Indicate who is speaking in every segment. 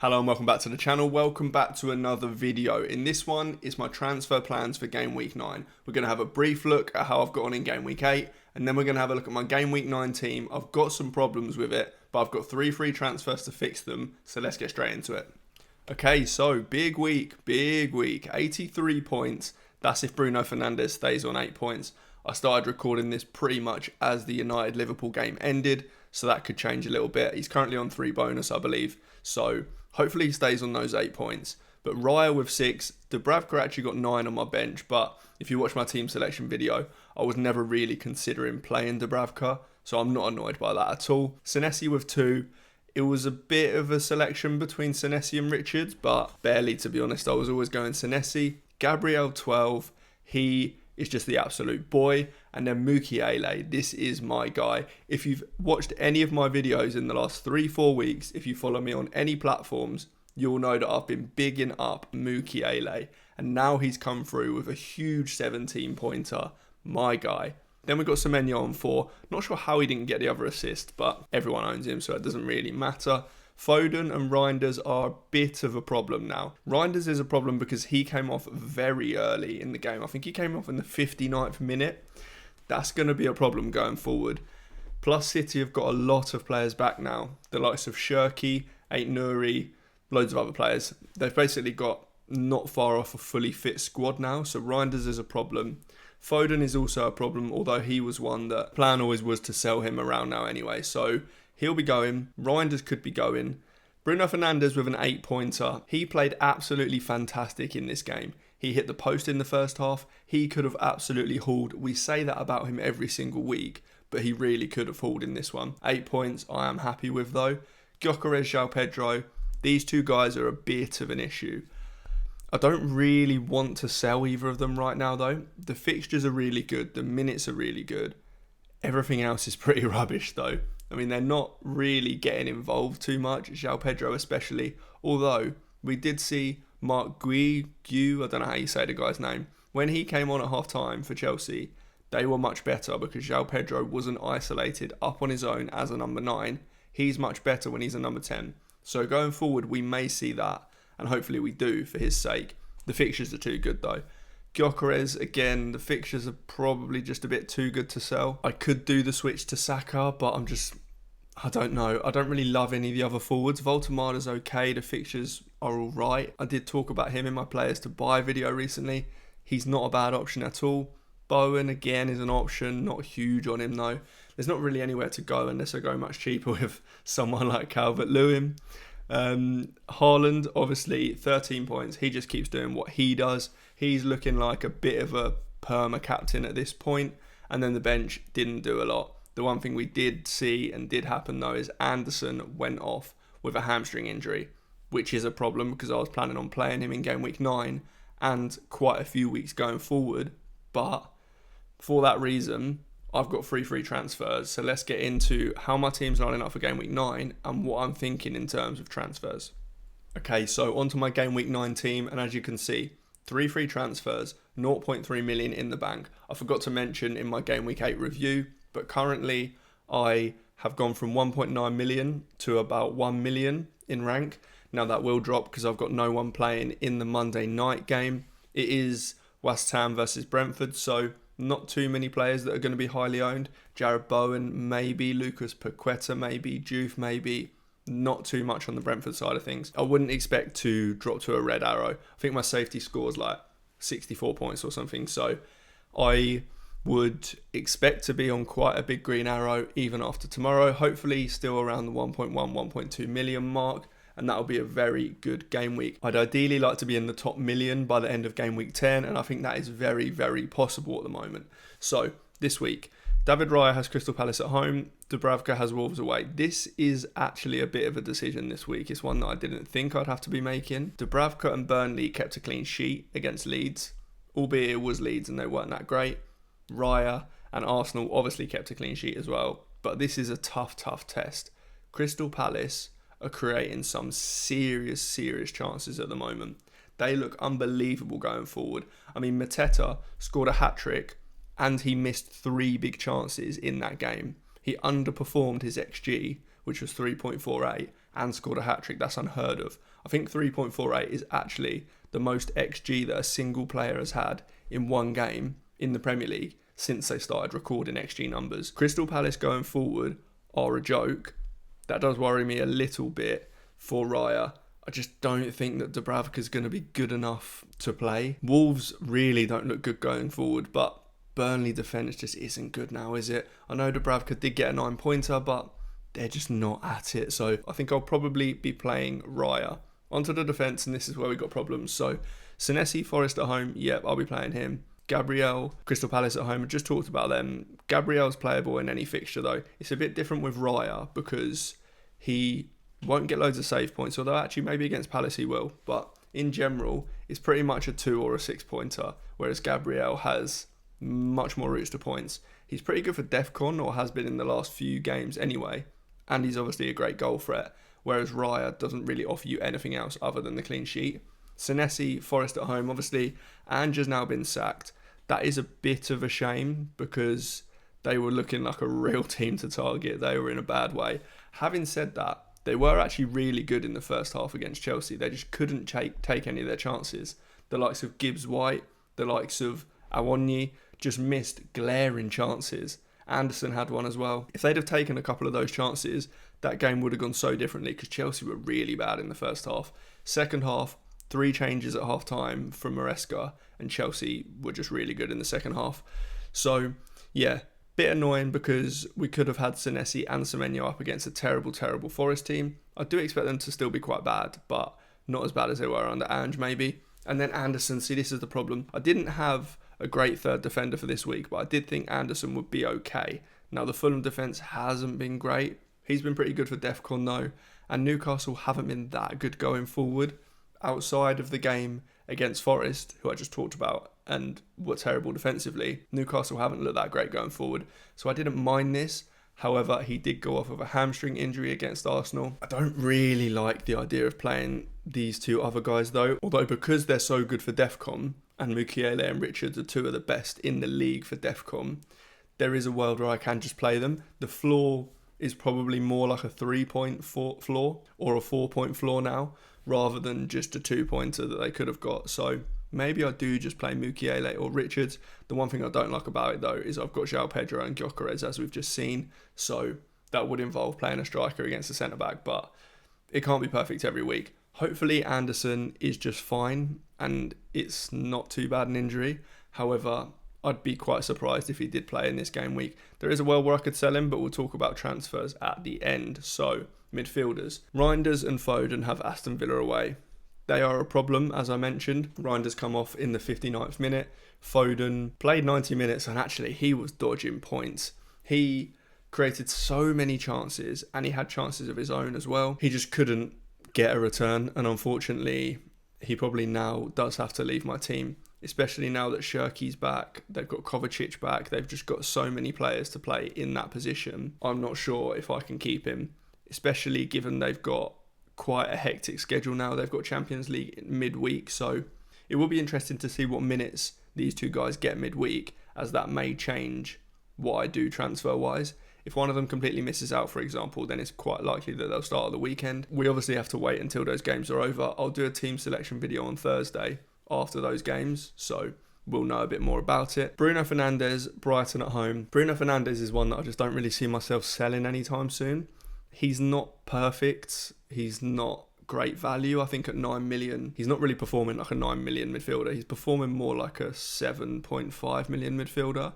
Speaker 1: Hello and welcome back to the channel. Welcome back to another video. In this one is my transfer plans for game week 9. We're going to have a brief look at how I've got on in game week 8, and then we're going to have a look at my game week 9 team. I've got some problems with it, but I've got 3 free transfers to fix them, so let's get straight into it. Okay, so big week, 83 points. That's if Bruno Fernandes stays on 8 points. I started recording this pretty much as the United-Liverpool game ended, so that could change a little bit. He's currently on 3 bonus, I believe, so hopefully he stays on those 8 points. But Raya with 6, Dubravka actually got 9 on my bench, but if you watch my team selection video, I was never really considering playing Dubravka, so I'm not annoyed by that at all. Senesi with 2, it was a bit of a selection between Senesi and Richards, but barely, to be honest. I was always going Senesi. Gabriel 12, he is just the absolute boy. And then Mukiele, this is my guy. If you've watched any of my videos in the last 3-4 weeks, if you follow me on any platforms, you'll know that I've been bigging up Mukiele. And now he's come through with a huge 17-pointer. My guy. Then we've got Semenyo on 4. Not sure how he didn't get the other assist, but everyone owns him, so it doesn't really matter. Foden and Reinders are a bit of a problem now. Reinders is a problem because he came off very early in the game. I think he came off in the 59th minute. That's going to be a problem going forward. Plus City have got a lot of players back now. The likes of Shirky, Ait Nouri, loads of other players. They've basically got not far off a fully fit squad now, so Reinders is a problem. Foden is also a problem, although he was one that plan always was to sell him around now anyway, so he'll be going. Reinders could be going. Bruno Fernandes with an 8-pointer. He played absolutely fantastic in this game. He hit the post in the first half. He could have absolutely hauled. We say that about him every single week, but he really could have hauled in this one. 8 points I am happy with though. Gyökeres, João Pedro. These two guys are a bit of an issue. I don't really want to sell either of them right now though. The fixtures are really good. The minutes are really good. Everything else is pretty rubbish though. I mean, they're not really getting involved too much, João Pedro especially. Although, we did see Mark Guiu, I don't know how you say the guy's name. When he came on at half-time for Chelsea, they were much better because João Pedro wasn't isolated up on his own as a number 9. He's much better when he's a number 10. So going forward, we may see that. And hopefully we do for his sake. The fixtures are too good though. Gyökeres, again, the fixtures are probably just a bit too good to sell. I could do the switch to Saka, but I don't know. I don't really love any of the other forwards. Voltemada's okay. The fixtures are all right. I did talk about him in my players to buy video recently. He's not a bad option at all. Bowen, again, is an option. Not huge on him though. There's not really anywhere to go unless I go much cheaper with someone like Calvert-Lewin. Haaland, obviously 13 points. He just keeps doing what he does. He's looking like a bit of a perma captain at this point. And then the bench didn't do a lot. The one thing we did see and did happen though is Anderson went off with a hamstring injury, which is a problem because I was planning on playing him in game week 9 and quite a few weeks going forward. But for that reason, I've got 3 free transfers, so let's get into how my team's lining up for game week 9 and what I'm thinking in terms of transfers. Okay, so onto my game week 9 team, and as you can see, 3 free transfers, 0.3 million in the bank. I forgot to mention in my game week 8 review, but currently I have gone from 1.9 million to about 1 million in rank. Now that will drop because I've got no one playing in the Monday night game. It is West Ham versus Brentford, so not too many players that are going to be highly owned. Jared Bowen, maybe. Lucas Paqueta, maybe. Juve, maybe. Not too much on the Brentford side of things. I wouldn't expect to drop to a red arrow. I think my safety score is like 64 points or something. So I would expect to be on quite a big green arrow even after tomorrow. Hopefully still around the 1.1, 1.2 million mark. And that'll be a very good game week. I'd ideally like to be in the top million by the end of game week 10, and I think that is very, very possible at the moment. So, this week, David Raya has Crystal Palace at home, Dubravka has Wolves away. This is actually a bit of a decision this week. It's one that I didn't think I'd have to be making. Dubravka and Burnley kept a clean sheet against Leeds, albeit it was Leeds and they weren't that great. Raya and Arsenal obviously kept a clean sheet as well, but this is a tough test. Crystal Palace are creating some serious chances at the moment. They look unbelievable going forward. I mean, Mateta scored a hat-trick and he missed 3 big chances in that game. He underperformed his XG, which was 3.48, and scored a hat-trick. That's unheard of. I think 3.48 is actually the most XG that a single player has had in one game in the Premier League since they started recording XG numbers. Crystal Palace going forward are a joke. That does worry me a little bit for Raya. I just don't think that Dubravka's going to be good enough to play. Wolves really don't look good going forward, but Burnley defence just isn't good now, is it? I know Dubravka did get a 9-pointer, but they're just not at it. So I think I'll probably be playing Raya. Onto the defence, and this is where we got problems. So Senesi, Forest at home, yep, I'll be playing him. Gabriel, Crystal Palace at home, I just talked about them. Gabriel's playable in any fixture though. It's a bit different with Raya because he won't get loads of save points, although actually maybe against Palace he will. But in general, it's pretty much a 2 or a 6-pointer, whereas Gabriel has much more routes to points. He's pretty good for DEFCON, or has been in the last few games anyway, and he's obviously a great goal threat, whereas Raya doesn't really offer you anything else other than the clean sheet. Senesi, Forest at home, obviously, Ange has now been sacked. That is a bit of a shame because they were looking like a real team to target. They were in a bad way. Having said that, they were actually really good in the first half against Chelsea. They just couldn't take any of their chances. The likes of Gibbs-White, the likes of Awonyi just missed glaring chances. Anderson had one as well. If they'd have taken a couple of those chances, that game would have gone so differently because Chelsea were really bad in the first half. Second half, 3 changes at half time from Maresca, and Chelsea were just really good in the second half. So, yeah, bit annoying because we could have had Senesi and Semenyo up against a terrible, terrible Forest team. I do expect them to still be quite bad, but not as bad as they were under Ange, maybe. And then Anderson, see, this is the problem. I didn't have a great third defender for this week, but I did think Anderson would be okay. Now, the Fulham defence hasn't been great. He's been pretty good for DEFCON though, and Newcastle haven't been that good going forward. Outside of the game against Forest, who I just talked about, and were terrible defensively, Newcastle haven't looked that great going forward. So I didn't mind this. However, he did go off of a hamstring injury against Arsenal. I don't really like the idea of playing these two other guys though, although because they're so good for DEFCON, and Mukiele and Richards are 2 of the best in the league for DEFCON, there is a world where I can just play them. The floor is probably more like a 3-point floor or a 4-point floor now, rather than just a 2-pointer that they could have got. So maybe I do just play Mukiele or Richards. The one thing I don't like about it though is I've got João Pedro and Gyökeres as we've just seen, so that would involve playing a striker against a centre-back, but it can't be perfect every week. Hopefully Anderson is just fine and it's not too bad an injury. However, I'd be quite surprised if he did play in this game week. There is a world where I could sell him, but we'll talk about transfers at the end. So, midfielders. Reinders and Foden have Aston Villa away. They are a problem, as I mentioned. Reinders come off in the 59th minute. Foden played 90 minutes and actually he was dodging points. He created so many chances and he had chances of his own as well. He just couldn't get a return, and unfortunately he probably now does have to leave my team, especially now that Shirky's back. They've got Kovacic back. They've just got so many players to play in that position. I'm not sure if I can keep him, especially given they've got quite a hectic schedule now. They've got Champions League midweek, so it will be interesting to see what minutes these two guys get midweek, as that may change what I do transfer wise. If one of them completely misses out, for example, then it's quite likely that they'll start at the weekend. We obviously have to wait until those games are over. I'll do a team selection video on Thursday after those games, so we'll know a bit more about it. Bruno Fernandes, Brighton at home. Bruno Fernandes is one that I just don't really see myself selling anytime soon. He's not perfect. He's not great value. I think at 9 million, he's not really performing like a 9 million midfielder. He's performing more like a 7.5 million midfielder.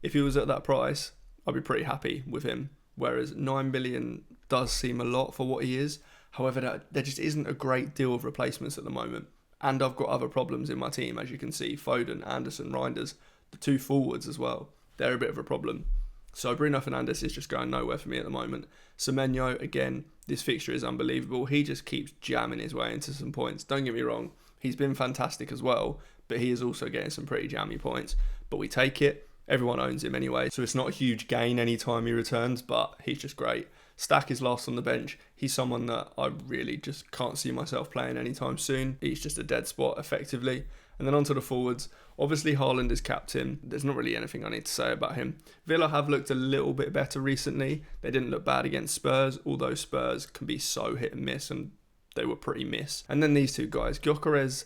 Speaker 1: If he was at that price, I'd be pretty happy with him. Whereas 9 million does seem a lot for what he is. However, there just isn't a great deal of replacements at the moment. And I've got other problems in my team, as you can see. Foden, Anderson, Reinders, the 2 forwards as well. They're a bit of a problem. So Bruno Fernandes is just going nowhere for me at the moment. Semenyo, again, this fixture is unbelievable. He just keeps jamming his way into some points. Don't get me wrong, he's been fantastic as well, but he is also getting some pretty jammy points. But we take it. Everyone owns him anyway, so it's not a huge gain anytime he returns, but he's just great. Stack is last on the bench. He's someone that I really just can't see myself playing anytime soon. He's just a dead spot, effectively. And then onto the forwards. Obviously, Haaland is captain. There's not really anything I need to say about him. Villa have looked a little bit better recently. They didn't look bad against Spurs, although Spurs can be so hit and miss and they were pretty miss. And then these two guys, Gyökeres,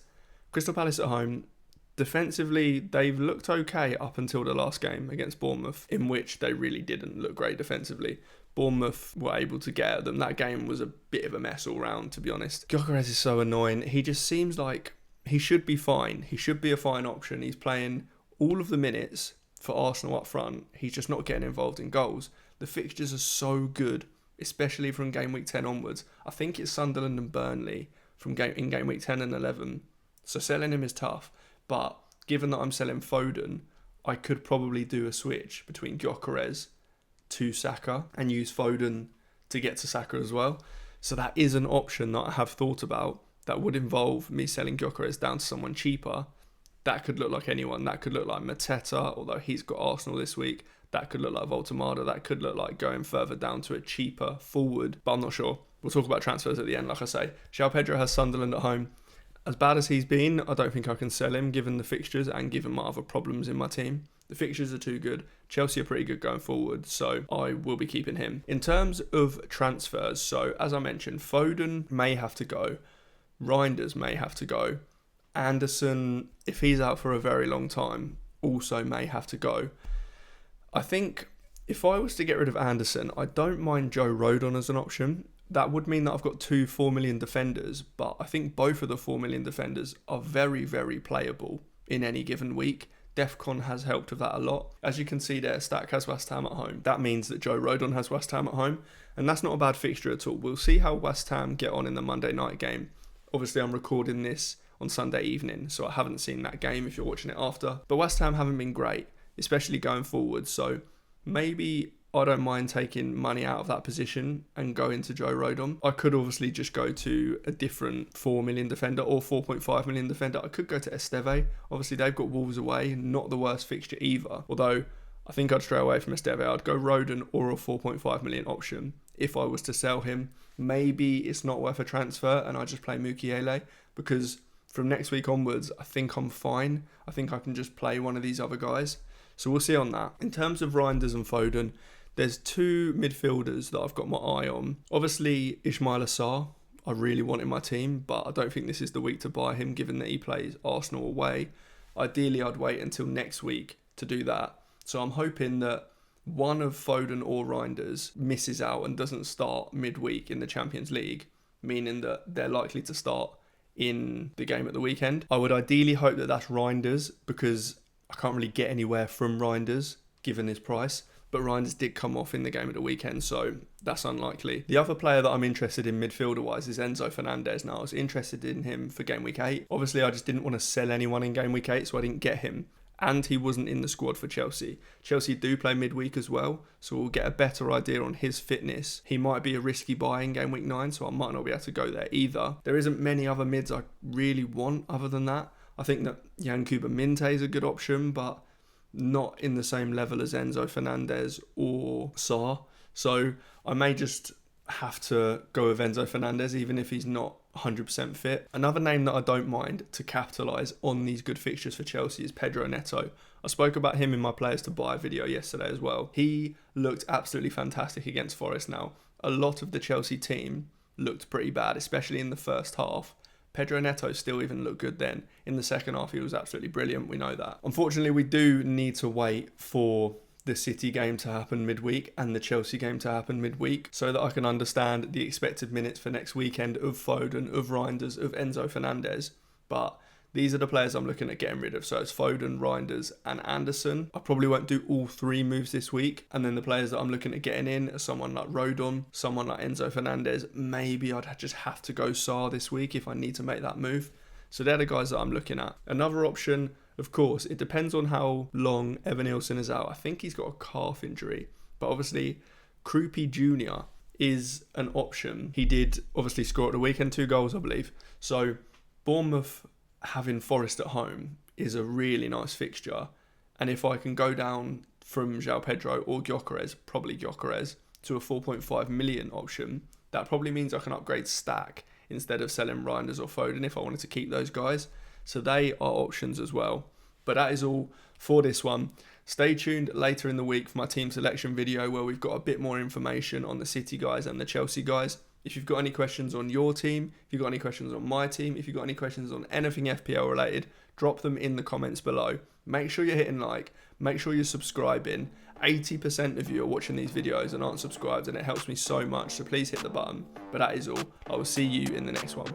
Speaker 1: Crystal Palace at home. Defensively, they've looked okay up until the last game against Bournemouth, in which they really didn't look great defensively. Bournemouth were able to get at them. That game was a bit of a mess all round, to be honest. Gyökeres is so annoying. He just seems like he should be fine. He should be a fine option. He's playing all of the minutes for Arsenal up front. He's just not getting involved in goals. The fixtures are so good, especially from game week 10 onwards. I think it's Sunderland and Burnley in game week 10 and 11. So selling him is tough. But given that I'm selling Foden, I could probably do a switch between Gyökeres to Saka and use Foden to get to Saka as well. So that is an option that I have thought about. That would involve me selling Gyökeres down to someone cheaper. That could look like anyone. That could look like Mateta, although he's got Arsenal this week. That could look like Voltemada. That could look like going further down to a cheaper forward. But I'm not sure. We'll talk about transfers at the end, like I say. João Pedro has Sunderland at home. As bad as he's been, I don't think I can sell him given the fixtures and given my other problems in my team. The fixtures are too good. Chelsea are pretty good going forward, so I will be keeping him. In terms of transfers, so as I mentioned, Foden may have to go. Reinders may have to go. Anderson, if he's out for a very long time, also may have to go. I think if I was to get rid of Anderson, I don't mind Joe Rodon as an option. That would mean that I've got 2 4 million defenders, but I think both of the 4 million defenders are very, very playable in any given week. Defcon has helped with that a lot. As you can see there, Stack has West Ham at home. That means that Joe Rodon has West Ham at home, and that's not a bad fixture at all. We'll see how West Ham get on in the Monday night game. Obviously, I'm recording this on Sunday evening, so I haven't seen that game if you're watching it after. But West Ham haven't been great, especially going forward, so maybe I don't mind taking money out of that position and go into Joe Rodon. I could obviously just go to a different 4 million defender or 4.5 million defender. I could go to Esteve. Obviously, they've got Wolves away, not the worst fixture either. Although, I think I'd stray away from Esteve. I'd go Rodon or a 4.5 million option if I was to sell him. Maybe it's not worth a transfer and I just play Mukiele, because from next week onwards, I think I'm fine. I think I can just play one of these other guys. So we'll see on that. In terms of Reinders and Foden, there's 2 midfielders that I've got my eye on. Obviously, Ismail Assar, I really want in my team, but I don't think this is the week to buy him given that he plays Arsenal away. Ideally, I'd wait until next week to do that. So I'm hoping that one of Foden or Reinders misses out and doesn't start midweek in the Champions League, meaning that they're likely to start in the game at the weekend. I would ideally hope that that's Reinders, because I can't really get anywhere from Reinders given his price. But Reinders did come off in the game at the weekend, so that's unlikely. The other player that I'm interested in midfielder-wise is Enzo Fernandez. Now, I was interested in him for game week 8. Obviously, I just didn't want to sell anyone in game week 8, so I didn't get him. And he wasn't in the squad for Chelsea. Chelsea do play midweek as well, so we'll get a better idea on his fitness. He might be a risky buy in game week 9, so I might not be able to go there either. There isn't many other mids I really want other than that. I think that Yankuba Minte is a good option, but not in the same level as Enzo Fernandez or Sarr. So I may just have to go with Enzo Fernandez, even if he's not 100% fit. Another name that I don't mind to capitalise on these good fixtures for Chelsea is Pedro Neto. I spoke about him in my players to buy video yesterday as well. He looked absolutely fantastic against Forest now. A lot of the Chelsea team looked pretty bad, especially in the first half. Pedro Neto still even looked good then. In the second half, he was absolutely brilliant. We know that. Unfortunately, we do need to wait for the City game to happen midweek and the Chelsea game to happen midweek so that I can understand the expected minutes for next weekend of Foden, of Reinders, of Enzo Fernandez. But these are the players I'm looking at getting rid of. So it's Foden, Reinders and Anderson. I probably won't do all 3 moves this week. And then the players that I'm looking at getting in are someone like Rodon, someone like Enzo Fernandez. Maybe I'd just have to go Sarr this week if I need to make that move. So they're the guys that I'm looking at. Another option, of course, it depends on how long Evan Nielsen is out. I think he's got a calf injury. But obviously, Krupi Jr. is an option. He did obviously score at the weekend, 2 goals, I believe. So Bournemouth having Forest at home is a really nice fixture, and if I can go down from João Pedro or Gyökeres, probably Gyökeres, to a 4.5 million option, that probably means I can upgrade Stack instead of selling Reinders or Foden if I wanted to keep those guys. So they are options as well. But that is all for this one. Stay tuned later in the week for my team selection video where we've got a bit more information on the City guys and the Chelsea guys. If you've got any questions on your team, if you've got any questions on my team, if you've got any questions on anything FPL related, drop them in the comments below. Make sure you're hitting like, make sure you're subscribing. 80% of you are watching these videos and aren't subscribed, and it helps me so much, so please hit the button. But that is all. I will see you in the next one.